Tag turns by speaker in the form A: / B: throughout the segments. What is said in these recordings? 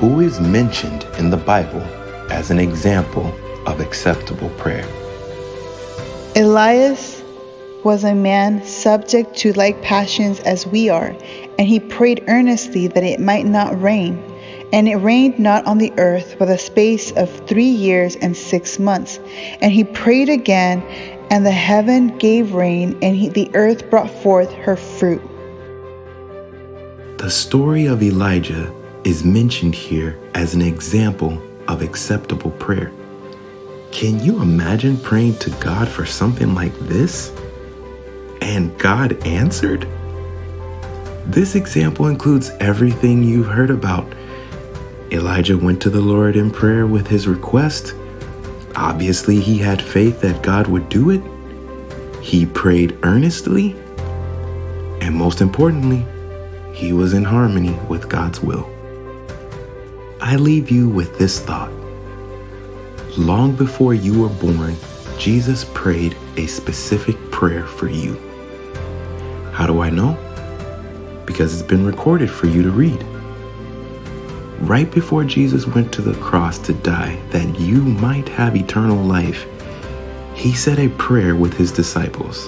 A: Who is mentioned in the Bible as an example of acceptable prayer?
B: Elias was a man subject to like passions as we are, and he prayed earnestly that it might not rain. And it rained not on the earth for the space of 3 years and 6 months. And he prayed again, and the heaven gave rain, and the earth brought forth her fruit.
A: The story of Elijah is mentioned here as an example of acceptable prayer. Can you imagine praying to God for something like this? And God answered? This example includes everything you've heard about. Elijah went to the Lord in prayer with his request. Obviously, he had faith that God would do it. He prayed earnestly. And most importantly, he was in harmony with God's will. I leave you with this thought. Long before you were born, Jesus prayed a specific prayer for you. How do I know? Because it's been recorded for you to read. Right before Jesus went to the cross to die that you might have eternal life, he said a prayer with his disciples.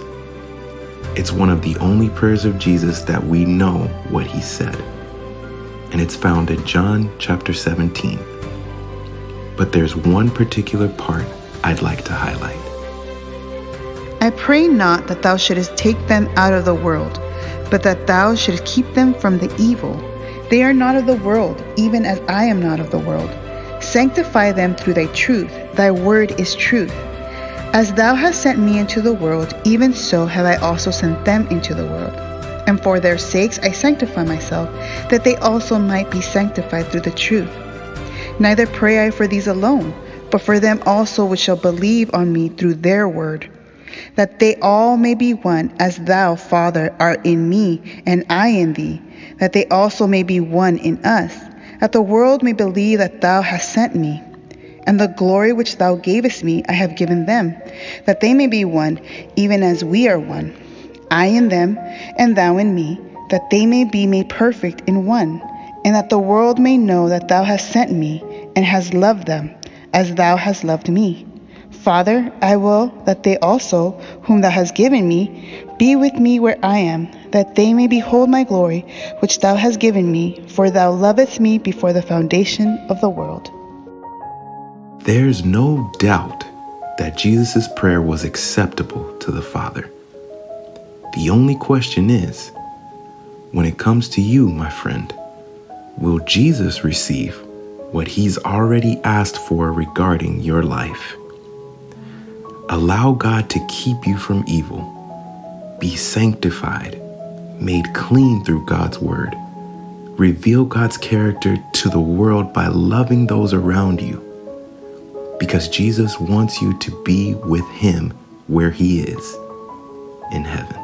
A: It's one of the only prayers of Jesus that we know what he said. And it's found in John chapter 17. But there's one particular part I'd like to highlight.
B: I pray not that thou shouldest take them out of the world, but that thou shouldest keep them from the evil. They are not of the world, even as I am not of the world. Sanctify them through thy truth. Thy word is truth. As thou hast sent me into the world, even so have I also sent them into the world. And for their sakes I sanctify myself, that they also might be sanctified through the truth. Neither pray I for these alone, but for them also which shall believe on me through their word, that they all may be one, as thou, Father, art in me, and I in thee, that they also may be one in us, that the world may believe that thou hast sent me. And the glory which thou gavest me I have given them, that they may be one, even as we are one. I in them, and thou in me, that they may be made perfect in one, and that the world may know that thou hast sent me, and hast loved them, as thou hast loved me. Father, I will that they also, whom thou hast given me, be with me where I am, that they may behold my glory, which thou hast given me, for thou lovedst me before the foundation of the world.
A: There's no doubt that Jesus' prayer was acceptable to the Father. The only question is, when it comes to you, my friend, will Jesus receive what he's already asked for regarding your life? Allow God to keep you from evil. Be sanctified, made clean through God's word. Reveal God's character to the world by loving those around you, because Jesus wants you to be with him where he is, in heaven.